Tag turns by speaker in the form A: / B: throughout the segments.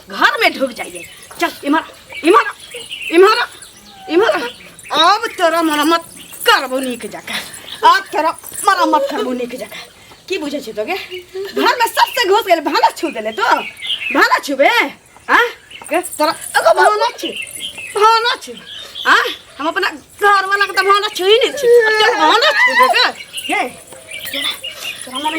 A: घर में ढुक जाइए। चल इमारा अब तेरा मरम्मत करबो नीक जगह। अब तेरा मरम्मत करबो नीक जगह। की बुझे छी तोगे? घर में सबसे घुस गेल भाला छू देले तो भाला छुबे हां तोरा एगो भाला छी हां हम अपना घर वाला के त भाला छुई नहीं छी भाला छुबे के हे तोरा मन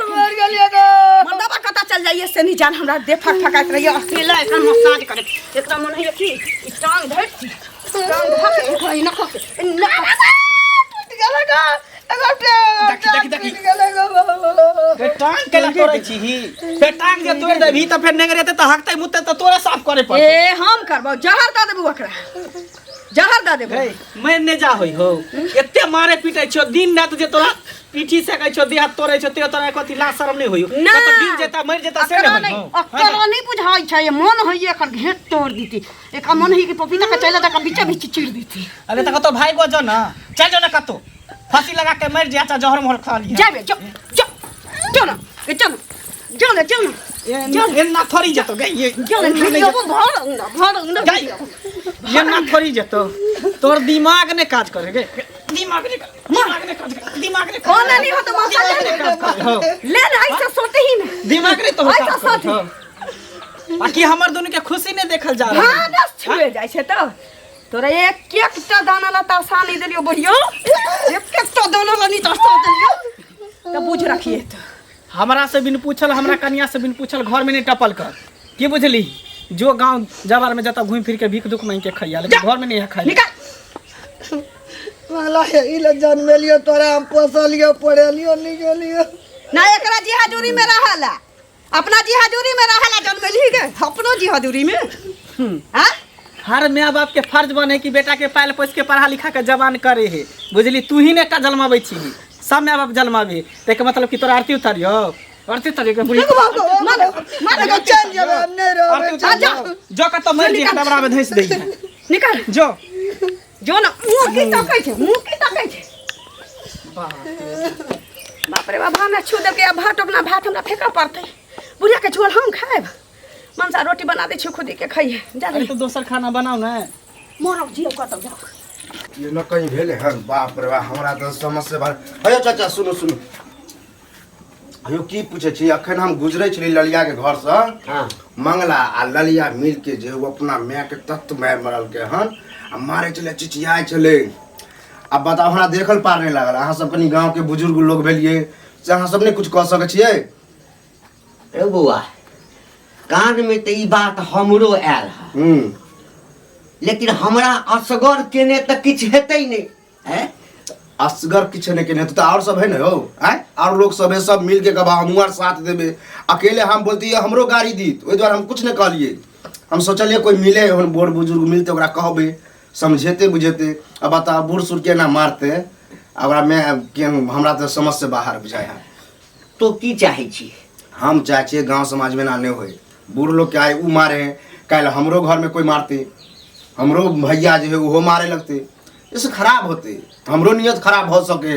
A: मर गेलिए गो मंडपा कता चल जाइए से नहीं जान हमरा दे फक फकात रहिए अकेला एकरा मसाज करे एकरा मन है कि टांग धर टांग धर कोई न खके
B: टांग केला तोड़े छी फेर टांग जे तोड़ देबी त फेर नेगरे त हकतै मुते त तोरे साफ करे पड़त।
A: ए हम करबो जहर द देबू ओकरा जहर द देबू
B: मैं ने जा होई हो एते मारे पीटे छो दिन रात जे तोरा पीठी से कहै छो देह तोड़े छो ते तोरा कथि ला शरम नहीं होई त दिन जेता मर जेता से नहीं हो
A: अकरा नहीं बुझाई छै मन होई एकर घेट तोड़ दीती एक मन है कि पपीता का चला तक बीच बीच चीर दीती।
B: अरे त कतो भाई गो जो ना चल जो ना कतो फांसी लगा के मर जा जहर मोहर खा लिया
A: जाबे जो ना
B: ये ना थोड़ी जतो गई ये ना थोड़ी जतो तोर दिमाग ने काज करे गे दिमाग ने
A: कौन नहीं हो तो मसा ले ऐसा सोते ही ना
B: दिमाग ने तो बाकी हमर दोनों के खुशी ने देखल जा रहा
A: हां बस छुए जाय छै तो तोरा एक एकटा दाना ला तासा नहीं देलियो बढ़ियो एक एकटा दाना ला नहीं तासा देलियो तो बुझ रखिए तो
B: हमरा से बिन पूछल हमरा कन्या से बिन पूछल घर में नहीं टपल कर की बुझली जो गांव जवार में जाता घूम फिर के भीख दुख मांग के खइया लेकिन घर में नहीं खाई
A: निकाल
C: वाला ई ल जन्मेलियो तोरा हम पोसलियो पढ़ेलियो लिखलियो
A: ना एकरा जी हाजुरी में रहला अपना जी हाजुरी में रहला जन्मेली के अपनो जी हाजुरी में हां
B: हर माँ बाप के फर्ज बने कि बेटा के पाल पोस के पढ़ा लिखा के जवान करे है बुझली तू ही ने एकटा जन्माबै छी सब माँ बाप जन्माबे ते के मतलब कि तोरा आरती उतारियो आरती उतारियो के बुढ़ी
C: मार के चल जाबे हम नहीं रहबे
B: जो का तो मर जी डबरा में धैस देई
A: निकाल
B: जो
A: ना मुंह की ताकै छै बाप रे बाप हमरा छू दे के भात अपना भात हमरा फेंका पड़तै बुढ़िया के झोल हम खाएब मनसा रोटी बना दे छी खुद के खाइए जा
B: तो दोसर खाना बनाओ ना
A: मोरो जीव कत जाओ
D: ये न कहीं भेले हन बाप रे बा हमरा त समस्या भर अयो चाचा सुनो अयो की पूछे छी अखन हम गुजरै छली ललिया के घर से हां मंगला आ ललिया मिल के जे अपना माय के तत्व मार मरल के हन आ मारे चले चिचियाय चले अब बताओ हमरा देखल पार नहीं लागल अहाँ सब कनी गांव के बुजुर्ग लोग भेलिए से अहाँ सब ने कुछ कह सकै छियै
E: ए बौआ कान में त ई बात हमरो आयल है लेकिन हमरा असगर केने त किछ हेतै नहीं हैं
D: असगर किछ ने केने तो और सब है न हो हैं और लोग सब है सब मिल के गवा हमुआर साथ देबे अकेले हम बोलती है हमरो गाड़ी दी ओइ द्वारा हम कुछ न कहलिए हम सोचलिए कोई मिले हन बड़ बुजुर्ग मिलते ओकरा कहबे समझेते बुझेते अब बता बूढ़ सुर के ना मारते ओकरा में हमरा तो समझ से बाहर बुझाय है
E: तो की चाहे छी
D: हम चाहे छी गांव समाज में ना ने होय बूढ़ लोग के आए उ मारे कल हमरो घर में कोई मारते हमरो भैया जो है वो मारे लगते इससे खराब होते हमरो नियत खराब हो सके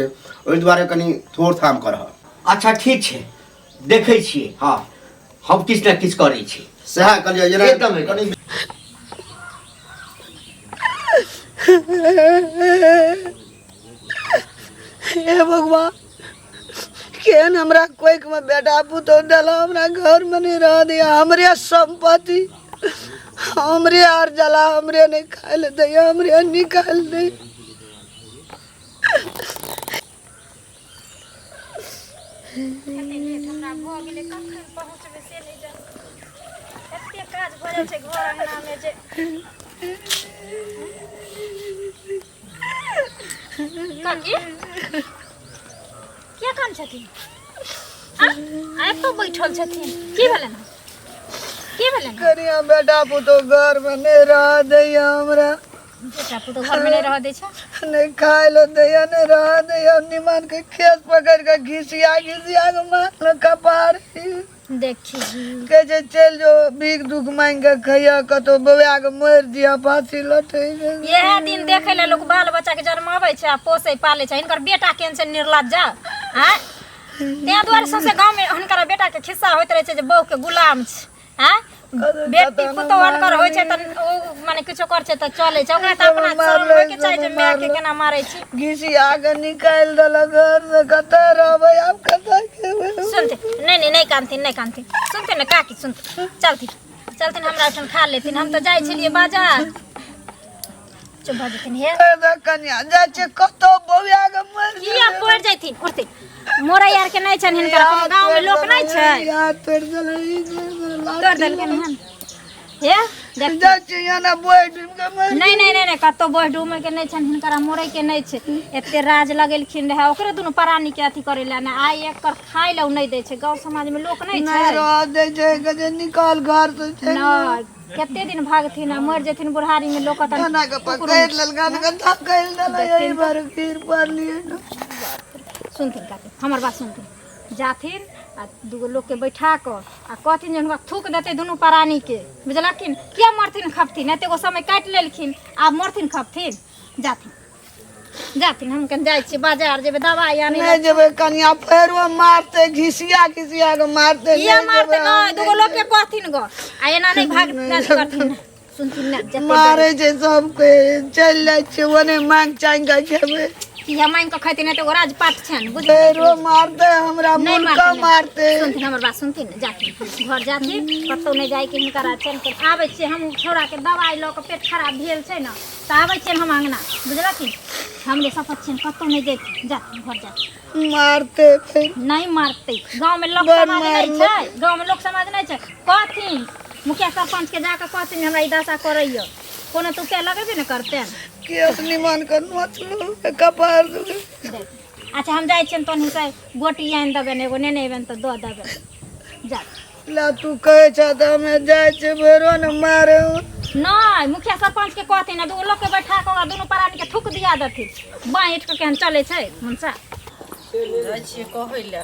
D: ओइ द्वारे कनी थोड़ थाम कर
E: अच्छा ठीक है देखे छी हां हम किछ ना किछ करै छी
D: सह कलिया जना
E: एकदम
D: कनी
C: हे भगवान केन हमरा कोई के बेटा पुतो देला हमरा घर में नहीं रह दिया हमरे संपत्ति हमरे आर जला हमरे नहीं खाइल दे हमरे निकाल दे
F: हमरा भ गेले कखन पहुंचबे से नहीं जान एते काज भ जाय छै घर अंगना में जे काकी क्या काम छथिन आइ तो बैठल छथिन की भेलन करिया
C: बेटा पुतो घर में नहीं रह दे हमरा
F: बेटा पुतो घर में नहीं रह दे छ
C: नहीं खाए लो दैया नहीं रह दैया निमन के खेत पकड़ के घिसिया के मार लो कपार
F: देखी
C: के जे चल जो भीख दुख मांग के खैया कतो बउआ के मर दिया फांसी लटे
F: यह दिन देखे ले लोग बाल बच्चा के जन्मावे छै आ पोसे पाले छै इनकर बेटा केन से निर्लज्जा हैं ते द्वारे सबसे गांव में हुनकर बेटा के खिस्सा होइत रहे छै जे बहू के गुलाम छै हैं बेटी पुतो हुनकर होय छै त ओ माने किछो कर छै त चले छै ओकरा त अपना शर्म होय के चाहे जे माय के केना मारे छी
C: घिसिया के निकाल दल घर से कत रहबै अब कत के
F: सुनते नहीं कांती सुनते न काकी सुनते चलती हमरा उठन खा लेथिन हम तो जाय छलिए बाजार चुप भ जथिन हे
C: कन्या जा छै कतो बउआ के मर
F: किया पड़ जथिन उठते मोरा यार के नहीं छन हिनकर अपन गांव में लोक नहीं छै
C: यार तोड़
F: देल के हन हे देख
C: जा छै याना बोय डूब के मर
F: नहीं कतो बोय डूम के नहीं छन हिनकर मोरे के नहीं छै एते राज लगेलखिन रहे ओकरे दुनु प्राणी के अथी करे ला ना आइ एकर खाइ लौ नहीं दे छै गांव समाज में लोक नहीं छै
C: नहीं रह दे छै के निकाल घर से छै
F: नहीं केते दिन भागथिन मर जथिन बुढ़ारी में लोक त
C: खाना के पकड़ लेल गान के धकेल दल यही बार फिर पर लिए
F: सुनथिन काके हमर बात सुनथिन जाथिन आ दूगो लोग के बैठा कर आ कहथिन जे हुनका थूक देते दुनू प्राणी के बुझलखिन किया मरथिन खपथिन एते गो समय काट लेलखिन आब मरथिन खपथिन जाथिन हम कन जाय छी बाजार जेबे दवाई आने
C: नहीं जेबे कन्या फेरो मारते घिसिया के मारते
F: किया मारते नहीं दूगो लोग के कहथिन ग आ एना नहीं भाग करथिन सुनथिन ना जते
C: मारे छै सब के चल जाय छै ओने मांग चांग के खेबे
F: किया मांग के खैथिन एते गो राजपाट छन
C: फेरो मारते हमरा मुर्गा मारते
F: सुनथिन हमर बात सुनथिन जाथिन घर जाथिन कतौ नहीं जाय के हिनकर चल के आबै छी हम छोड़ा के दवाई ल के पेट खराब भेल छै न त आबै छी हम अंगना बुझलखिन हमरे सफत छन कतौ नहीं जाय जाथिन घर जा
C: मारते फिर
F: नहीं मारते गांव में लोग समाज नहीं छै गांव में लोग समाज नहीं छै कहथिन मुखिया सरपंच के जाके कहथिन हमरा ई दशा करैयो कोनो तू के लगेबे न करते
C: केस निमन कर नचलो कपार
F: अच्छा हम जाय छिन तो हिनका गोटी आन देबे एगो नेने एबन त द देबे जा
C: ला तू कहे छ त हमें जाय छै फेरो न मारे
F: नहीं मुखिया सरपंच के कहथिन ना दू लोग के बैठा के दोनों प्राणी के थूक दिया देथिन बाइट के केहन चले छै मनसा
A: जाइ छियै कहै ले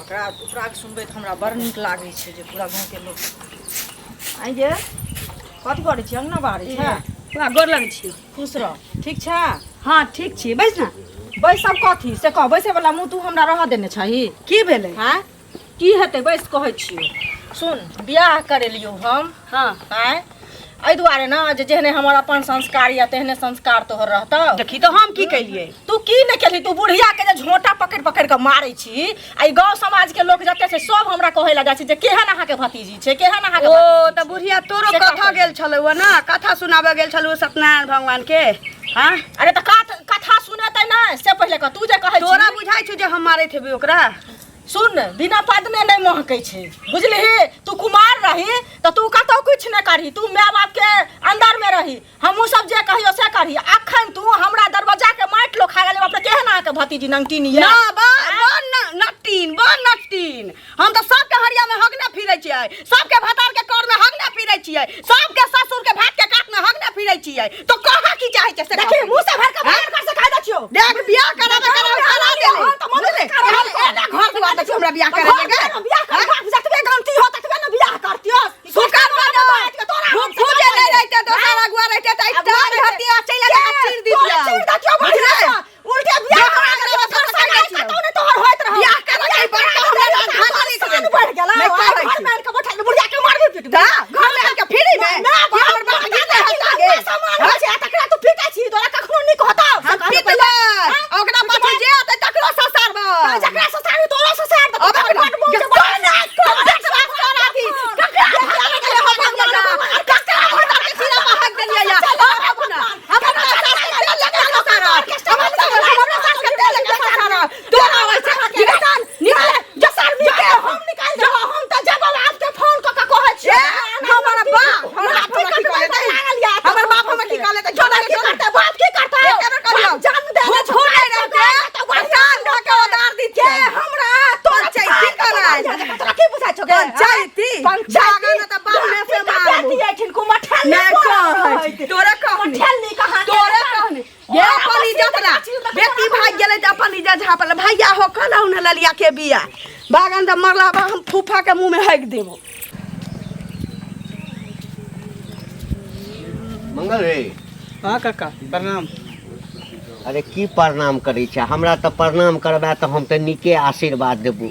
A: ओकरा सुनबै त हमरा बड़ नीक लागै छै जे पूरा गाँव के लोग आइ जे कथी करै छी अंगना बाहर छै पूरा गोर लगै छी खुश रह ठीक छै हाँ ठीक छी बैस ना बैसब कथी से कह बैसे वाला मुँह तू हमरा रह देने छही की भेलै हाँ की हेतै बैस कहै छियौ सुन बियाह करेलियौ हम हाँ आँय एहि दुआरे ना जे जेहने हमर अपन संस्कार या तेहने संस्कार तोहर रहतौ देखी तो हम की केलियै तू की नहि केली तू बुढ़िया के जे झोंटा पकड़ के मारै छी आ गाँव समाज के लोग जते छै सब हमरा कहै ला जाइ छै जे केहन अहाँ के भतीजी छै केहन अहाँ के ओ त बुढ़िया तोरो कथा गेल छलौ ना कथा सुनाबे गेल छलौ सत्यनारायण भगवान के हां अरे त कथा सुनेतै ना से पहिले क तू जे कहै छी तोरा बुझाइ छै जे हम मारैत हेबै ओकरा सुन बिना पदने नहीं महकै छै बुझलिही तू कुमार रही तो तू कतौ कुछ नहीं करही तू माय बाप के अंदर में रही हमहू सब जे कहियो से करही अखन तू हमरा दरवाजा के माइट लो खा गेल अपने केहन आ के भतीजी नंगटीन ये ना नटीन हम तो सब के हरिया में हगने फिरै छियै सब के भतार के कर में हगने फिरै छियै सब के ससुर के भात के काट में हगने फिरै छियै तो कहा की चाहे छै से देखी मुंह से भर के बाहर कर से खा दै छियो देख बियाह करा दे हम तो मन ले घर देखियो हमरा बियाह करे लगे बियाह कर जतबे गलती हो ततबे न बियाह करतियो सुकर बात के तोरा हम खोजे ले रहते दोसर अगुआ रहते त इतना हतिया चले जा चीर दिया चीर द क्यों बढ़िया उल्टे बियाह करा के कतौ ने तोहर होइत रह बियाह करे के बड़का हमरा धानी से बढ़ गेला घर में के बैठा बुढ़िया के मारबे पिट घर में के फ्री में ना हमर बाप के हटा गे सामान छै तकरा तू पीटे छी तोरा कखनो नीक होता हम पीटले ओकरा पाछे जे होतै तकरो ससारबा जकरा ससारबे तोरा ससार दे जा झापल भैया हो कल उन्हें ललिया के बिया बागन तो मरला बा हम फूफा के मुंह में हक देबो।
E: मंगल रे।
B: हाँ काका प्रणाम।
E: अरे की प्रणाम करै छै? हमरा तऽ प्रणाम करबा तऽ हम तऽ नीके आशीर्वाद देबू,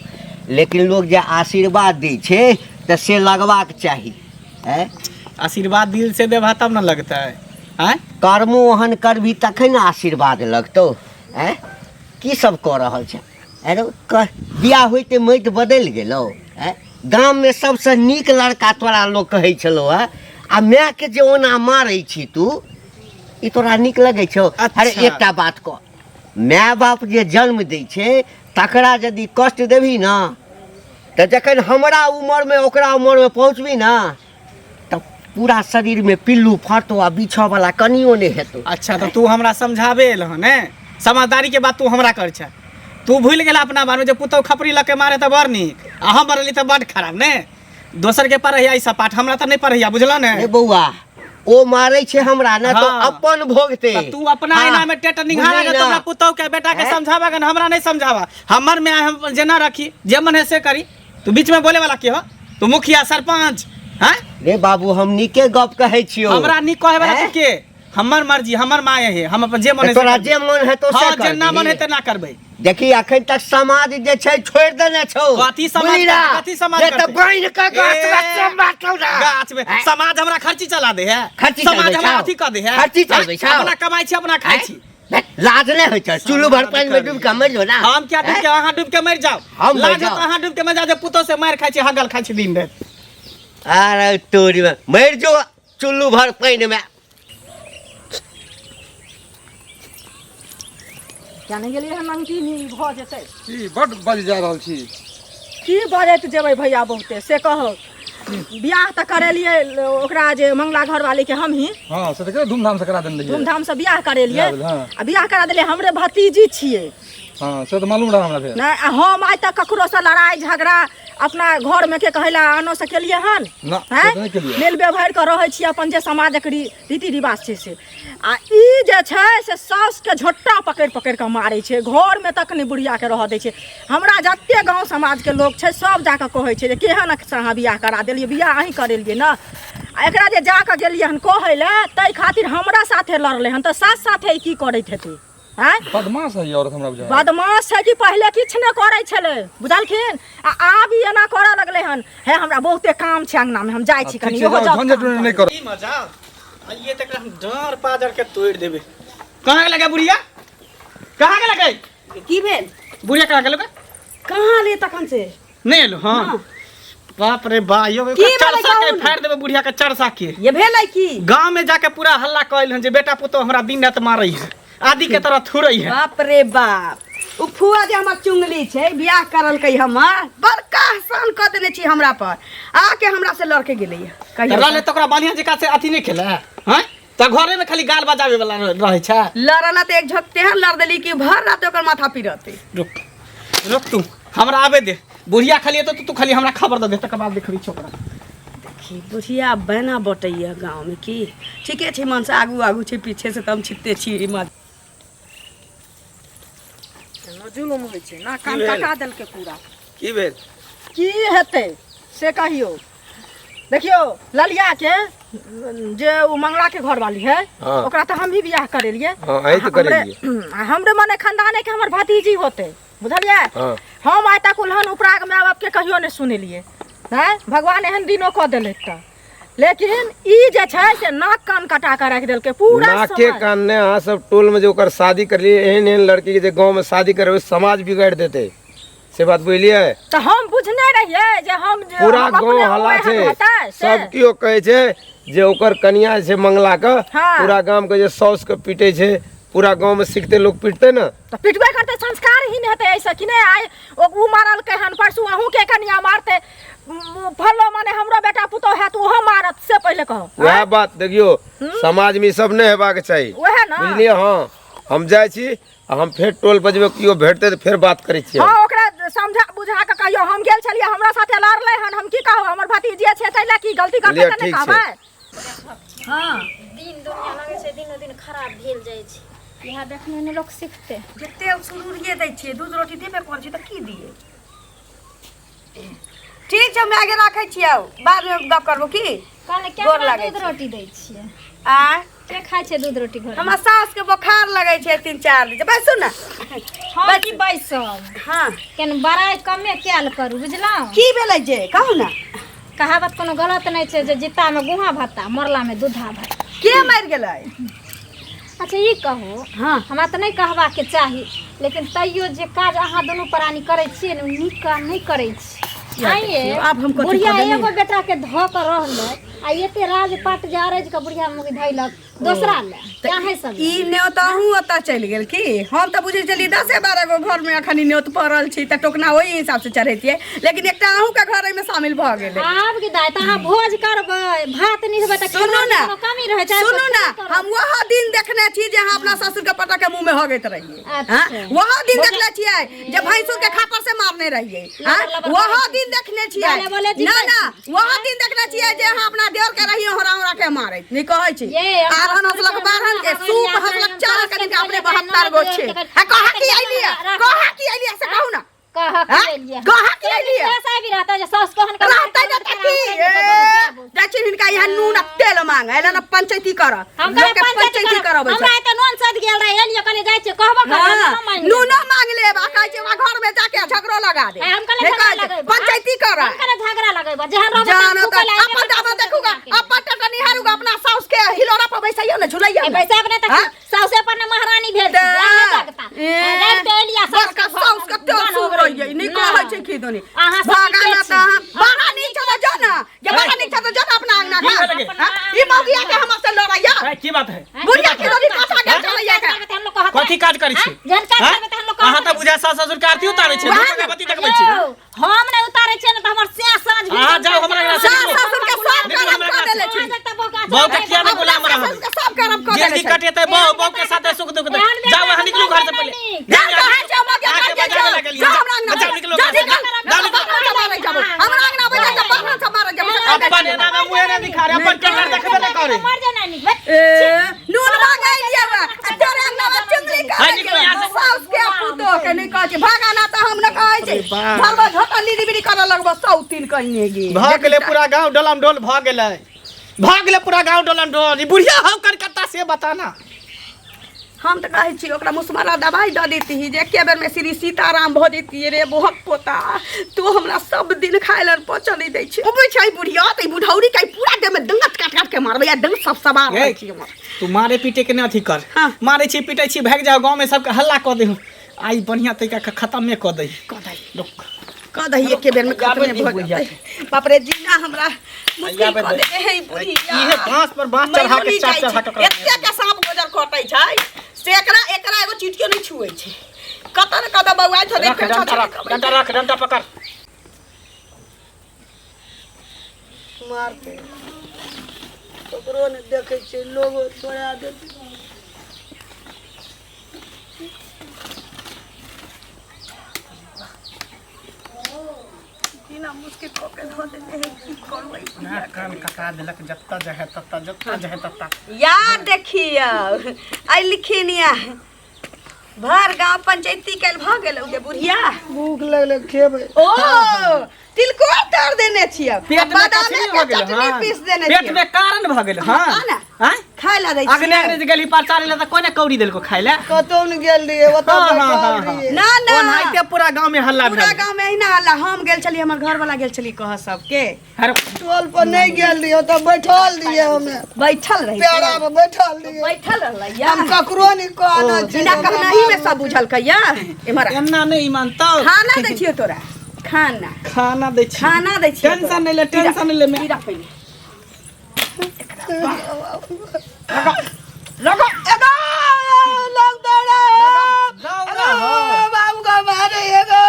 E: लेकिन लोग जे आशीर्वाद दै छै तऽ से लगबाक चाही। हैं
B: आशीर्वाद दिल से देबा तब न लगता है। हैं
E: कर्मो ओहन करबी तखन ने आशीर्वाद लगतौ। हैं की सब कऽ रहल छै? अरे बियाह होइते माटि बदलि गेलौ। हैं गाममे सबसँ नीक लड़का तोरा लोग कहै छलौ है, आ मायके जे ओना मारै छी तू, ई तोरा नीक लगै छौ? अरे एकटा बात कह, माय बाप जे जन्म दै छै तकरा यदि कष्ट देबही ना तऽ जखन हमरा उमरमे ओकरा उमरमे पहुँचबी ना तऽ पूरा शरीरमे पिल्लू फटतौ आ बिछऽ वाला कनियो नहि हेतौ।
B: अच्छा तो तू हमरा समझाबे एलहन ने, समझदारी के बात तू हमरा कर छ। तू भूल गेला अपना बारे में, जे पुतौ खपरी लके मारे तऽ बड़ नीक आ हम बरली तऽ बड़ खराब ने। दोसर के पढ़ैया ई सब पाठ, हमरा तऽ नहीं पढ़ैया, बुझल ने?
E: ए बौआ ओ मारै छै हमरा ना तो अपन भोगते।
B: तू अपना आईना में टेटर निहारा के तोरा पुतौ के बेटा के समझावा के, हमरा नहीं समझावा। हमर में हम जेना रखी जे मन है से करी। तू बीच में बोले वाला के हो? तू मुखिया सरपंच हैं?
E: रे बाबू हम नीके गप कहै छियो।
B: हमरा नी कहे वाला तू के? हमर मर्जी, हमर माय है, हम अपन जे मन है
E: तोरा जे मन है तो से कर।
B: जे ना मन है ते ना करबै।
E: देखी अखन तक समाज जे छै छोड़ देने छौ।
B: कथी समाज? कथी समाज?
E: ये त बहिन का गाछ में बाटौ ना।
B: गाछ में समाज हमरा खर्ची चला दे है।
E: खर्ची
B: समाज हमरा अथी कर दे है।
E: खर्ची चलबै छौ।
B: अपना कमाई छी, अपना खाई छी।
E: लाज नहीं होइ छै? चुल्लू भर पानी में डूब के मर जो ना।
B: हम क्या डूब के अहाँ डूब के मर जाओ?
E: हम मर
B: लाज
E: जाओ।
B: तो अहाँ डूब के मर जाओ, जे पुतो से मार खाई छी, हगल खाई छी दिन रात।
E: अरे तोरी में मर जो चुल्लू भर पानी में।
A: जाने गेलिए हम नमकीन भ जेतै
G: की बड बज जा रहल छी।
A: की बजैत जेबै भैया बहुते से कहो। बियाह तऽ करेलिए ओकरा जे मंगला घर वाली के हम ही
G: हाँ से तो धूमधाम से करा देने रहिए।
A: धूमधाम से बियाह करेलिए
G: हाँ।
A: आ बियाह करा देलिए। हमरे भतीजी छियै।
G: हाँ से तो मालूम रहा हमरा फिर।
A: नहीं हम आज तक ककरो से लड़ाई झगड़ा अपना घर में के कहला आनो से केलिए हन
G: ना,
A: हैं?
G: से तो नहीं केलिए।
A: मेल व्यवहार कर रहे छी अपन जे समाजक रीति रिवाज छै से। आ ई जे छै से सास के झोट्टा पकड़ पकड़ के मारै छै, घर में तक नहीं बुढ़िया के रह दै छै। हमरा जते गांव समाज के लोग छै सब जाके कहै छै जे केहन से अहाँ बियाह करा देलिए, बियाह अहीं करेलिए ना। आ एकरा जे जाके गेलिए हन कहै ले तै खातिर हमरा साथे लड़ले हन, तऽ सास साथे की करैत हेतै? हैं
G: बदमाश है ये औरत हमरा बुझा।
A: बदमाश है कि पहले किछ न करे छले, बुझलखिन? आ आब ई एना करे लगले हन। हे हमरा बहुते काम छै अंगना में, हम जाय छी कनी। ओहो जाओ
G: झंझट नहीं करो।
B: ई मजाक आइए तक हम डार पाजर के तोड़ देबे। कहां के लगे बुढ़िया? कहां के लगे?
A: की भेल?
B: बुढ़िया कहां के लगे?
A: कहाँ ले तखन से
B: नहीं एलो। हां बाप रे बा, यो
A: की भेलै
B: चरसा के
A: गाँव में?
B: फाड़ देबे बुढ़िया के चरसा के।
A: ये भेलै की?
B: गांव में जाके पूरा हल्ला कइल हन जे बेटा पुतो हमरा दिन रात मारै है, आदि के तरह थुरई है।
A: बाप रे बाप, उ फुआ जे हमर चुंगली छै बियाह करलकै हमर, बड़का एहसान क देने छी हमरा पर। आके हमरा से लड़के गेलै कहियो
B: रहले त ओकरा बढ़िया जका से अथी नहीं खेले हैं? त घरे में खाली गाल बजावे वाला रहे छै।
A: लड़ला त एक झक तेहन लड़ देली कि भर रात ओकर माथा पिरते।
B: रुक रुक, तू हमरा आवे दे। बुढ़िया खाली तो तू खाली हमरा खबर दे, तकर बाद देखबी छोकरा।
A: देखी बुढ़िया बना बटैया गांव में की ठीके छै, मन से आगू आगू छै, पीछे से तम छिते छी। मत जुलुम होइ छै ना, कान कटा देलके पूरा।
B: की भेल?
A: की हेतै से कहियो। देखियो ललिया के जे उ मंगला के घर वाली है, ओकरा तो हम ही बियाह करेलिए। हमरे मने खानदाने के हमर भतीजी होते, बुझलिए? हम आइ तक उल्हन उपराग में बाप के कहियो नहीं सुनलिए हैं। भगवान एहन दिनो क देले त, लेकिन ई जे छै से नाक कान कटा के रख देलके पूरा।
H: नाक के कान ने अहाँ सब टोल में जो ओकर शादी कर लिए, एहन एहन लड़की के जे गांव में शादी करे समाज बिगाड़ देते, से बात बुझलिए?
A: तो हम बुझने रहिए जे हम
H: पूरा गांव हल्ला छै, सब कियो कहे छै जे ओकर कनिया छै मंगला के।
A: हाँ।
H: पूरा गांव के जे साउस के पीटे छै, पूरा गांव में सीखते लोग पीटते ना,
A: तो पिटबे करते, संस्कार ही नहीं हेते ऐसा कि नहीं। आए उ मारल के हन, परसू अहू के कनिया मारते, फलो माने हमरो बेटा पुतो है तो ओहो मारत, से पहले कहो।
H: वह बात देखियो समाज में सब नहीं हेबाक चाहिए,
A: वह ना
H: बुझलिए? हाँ हम जाय छी, हम फिर टोल बजबे कियो भेटते तो फिर बात करे छी।
A: हाँ ओकरा समझा बुझा के कहियो हम गेल छलिए, हमरा साथे लड़ले हन, हम की कहब? हमर भतीजी छै तैला की गलती करते त नहीं कहबै? हां
F: दिन दुनिया लगे छै दिनो दिन खराब भेल जाय छै। यह देखने में लोग सीखते
A: जते सुरूरिये दै छियै दूध रोटी देबे करै छी त की दिए ठीक छै हम आगे राखै छियै बाद में गप करबो की
F: कहले क्या
A: गोर लागै
F: दूध
A: छै।
F: रोटी दै छियै
A: आ
F: के खाइ छै दूध रोटी घर
A: हमर सास के बुखार लगै छै 3-4 दिन बैसू ना
F: हाँ की बैसब
A: हाँ
F: केन बड़ाई कमे कैल करू बुझलहुँ
A: की भेलै जे कहू ना
F: कहावत कोनो गलत नहीं छै जे जित्ता में गुहा भाता मरला में दूधा भात
A: के मरि गेलै
F: अच्छा ये कहो
A: हाँ
F: हमरा तो नहीं कहबा के चाही लेकिन तैयो जे काज अहाँ दुनू प्राणी करे छियै ने उ नीक काज नहीं करे छी आइए
A: आब हम कथी
F: बुढ़िया
A: कऽ देलियै?
F: एगो बेटा के धऽ कर रहलै आ एते राजपाट जा रहे के बुढ़िया मुँह धैलक दोसरा ले चाहे सब
A: ई न्योताहू ओतऽ चलि गेल की हम तऽ बुझै छली 10-12 गो घर में अखनी न्योत पड़ल छी तऽ टोकना ओहि हिसाब से चढ़ैतियै लेकिन एकटा अहूँ के घर में शामिल भऽ गेलै
F: आब की दाय तहाँ भोज करबै भात निहबै तऽ
A: सुनू ना
F: कोनो कमी रहे चाहे
A: सुनू ना हम वह दिन देखने छी जे अहाँ अपना ससुर के पटा के मुंह में हगैत रहिए
F: अच्छा।
A: हाँ? वह दिन देखले छियै जे भैंसुर के खापर से मारने रहिए हाँ? वह दिन देखने छियै
F: बोले जी
A: ना ना वह दिन देखने छियै जे अहाँ अपना देवर के रहिए होरा के मारैत नहीं कहै छी
F: ये
A: आरहन हसलक बारहन के सूप हसलक चार कनी के अपने 72 गो छै कहा की आइलिया से कहू ना
F: कहा
A: हाँ?
F: के लिए
A: कहा की आइलिया
F: ऐसा भी रहता है सास कहन का
A: रहतै न तकी देखिन हिनका यहाँ नून आ तेल मांग एला न पंचायती कर
F: हम
A: लोग के पंचायती करबै
F: हमरा त नोन सद गेल रहे एलियो कहले जाय छै कहबो कर
A: नून मांग लेब आ कहै छै घर में जाके झगड़ो लगा दे
F: हम कहले झगड़ा लगेबा
A: पंचायती कर
F: हम कहले झगड़ा लगेबा जहन रहबो
A: जान त अपन दादा देखूगा अपन टका निहारूगा अपना साउस के हिलोरा पर बैसाइयो न झुलैया
F: पैसा अपने तक साउसे पर ने महारानी भेल लगता जान एलिया सास
A: का साउस के तेल सुग रहिए नहीं कहै छै की दोनी
F: अहाँ
A: भागा ना त बाहर नहीं चलो जा ना जे बाहर नहीं चलो जा अपना अंगना का ई मौगिया के हम से लड़ैया
B: की बात है
A: बुढ़िया के रोटी काटा के चलैया का
F: हम लोग कहत
B: कथी काज करै छी
F: जहन काज करबे त हम लोग
B: अहाँ तऽ बुझा सास ससुर के आरती उतारै छै दूसरा पति देखबै छी
F: हम नै उतारे छियै न त हमर से साँझ भी
B: अहाँ जाओ हमरा यहाँ से
A: सास ससुर के सब करम कर देले छी
B: बहु के किया नहीं बोला हमरा हम
A: के सब करम कर
B: जे
A: देले
B: की कटेते बहु के साथ सुख दुख दे जाओ वहां निकलो घर से पहले
A: जा कहां जाओ के घर के जा हमरा अंगना
B: जाओ निकलो
A: जा निकल हमरा अंगना बजा के बाहर से मार जा
B: अपन एना में मुंह ने दिखा रे अपन कलर देखबे न करे
F: मर जा नहीं बस
A: नून मांगाई लिया तोरे अंगना में चुंगली
B: हाय
A: कर
B: निकलो यहाँ से
A: साउस के पुतो के नहीं कहै छै भागा ना त हम न कहै छै भरबा झोटा लीली बिली कर लगबो सौतीन कहिने गे
B: भाग गेले पूरा गांव डोलम डोल भाग गेले पूरा गांव डोलम डोल ई बुढ़िया हम कलकत्ता से बताना
A: हम तो कहै छी ओकरा मुसमरा दवाई द देती जे एके बेर में श्री सीताराम भ जेती रे बोहक पोता तू हमरा सब दिन खाय ल पहुंचा नहीं दै छी ओबै छै बुढ़िया त बुढ़ौरी के पूरा दे में दंगत काट काट के मारबै या दंग सब सवार रहै छी हमर
B: तू मारे पीटे के न अथी कर
A: हाँ।
B: मारे छी पीटे छी भाग जाओ गांव में सबके हल्ला क दे आई बढ़िया तरीका के खत्म में क दई
A: क दही एके बेर में खत्म भ जाए बाप रे जीना हमरा मुश्किल क दे हे बुढ़िया
B: इहे बांस पर बांस चढ़ा के चाप चढ़ा के
A: एते के सांप गोजर कटै छै से एकरा एगो चीटियो नहीं छुए छै कत न कत बौआइ छ देख
B: डंडा पकड़
C: मारते ओकरो ने देखे छै लोगो छोड़ा देते
A: बिना मुश्किल क के धो देते है की करबै
B: ना कान कटा देलक जत्ता जहे तत्ता
A: यार देखियो आई लिखिनिया भर गांव पंचायती कैल भ गेल उगे बुढ़िया
C: भूख लगले खेबै
A: ओ तिलकोर तर देने छियै
B: पेट में
A: बादाम
B: कचरी
A: के
B: भ गेल
A: चटनी पीस देने
B: पेट
A: छियै
B: में कारण भ गेल हां
A: हाँ ना
B: हैं
A: खाय ला दै
B: अगने
A: छियै
B: अगने गेली पाचारे ले त कोने कौड़ी देलको खाय ले
C: कतौ न गेल रहिए ओतऽ
B: हाँ, हाँ,
C: बैठल
B: हाँ, हाँ।
C: रहिए
A: ना ना
B: ओनाइते पूरा गांव में हल्ला
A: पूरा
B: भेल
A: गांव में ही ना हल्ला हम गेल छली हमर घर वाला गेल छली कह सबके
B: अरे
C: टोल पर नहीं गेल रहिए ओतऽ बैठल रहिए हमे
A: बैठल रही
C: पेड़ा में बैठल रहिए
A: बैठल रहलै
C: हम ककरो नहीं कहना
A: बिना कहना ही में सब बुझल कैया इमरा
B: एना नहीं मानतो
A: खाना दै छियो तोरा खाना
B: खाना दे छी
A: खाना दै छियो
B: टेंशन नहीं ले टेंशन नहीं ले मैं
A: पीरा पहिले लगो एगो लग दौड़ा बाबू का मारे एगो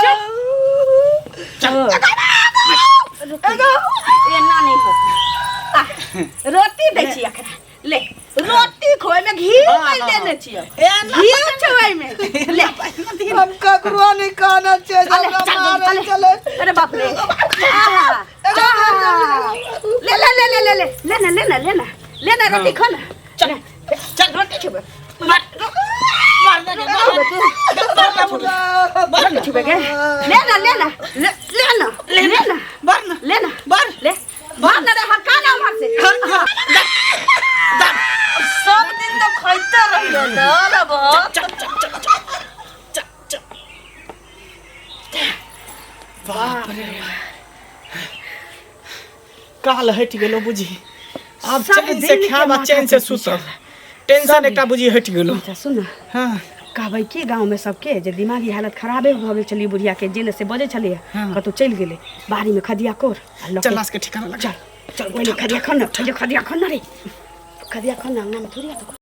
A: एगो ये ना नहीं होता रोटी दै छी एकरा ले रोटी खोए में घी में देने छियो घी छोए में ले
C: हम ककरो नहीं कहना चाहिए मारे चले
A: अरे बाप रे ले ले ले ले ले ले लेना लेना लेना लेना रोटी खा ना चल रोटी छुबे छुपे के ले ना लेना भर ना रे हका ना मार से
C: सब दिन तो खइते रहिए ना बहुत
B: काल हट गेलो बुझी अब
A: सब
B: चैन से
A: दिन के
B: खाब
A: माथा
B: चैन से
A: पीछे
B: सुतब टेंशन एकटा बुझी हट गेलो
A: अच्छा सुन
B: हाँ
A: कहबै की गांव में सबके जे दिमागी हालत खराबे भ गेल छली बुढ़िया के जेल से बजे छलिए
B: हाँ।
A: कतौ चल गेले बाड़ी में खदिया कोर आ लके-
B: चल के ठिकाना लगा
A: चल चल ओले खदिया खन रे खदिया खन अंगना में थोड़ी आ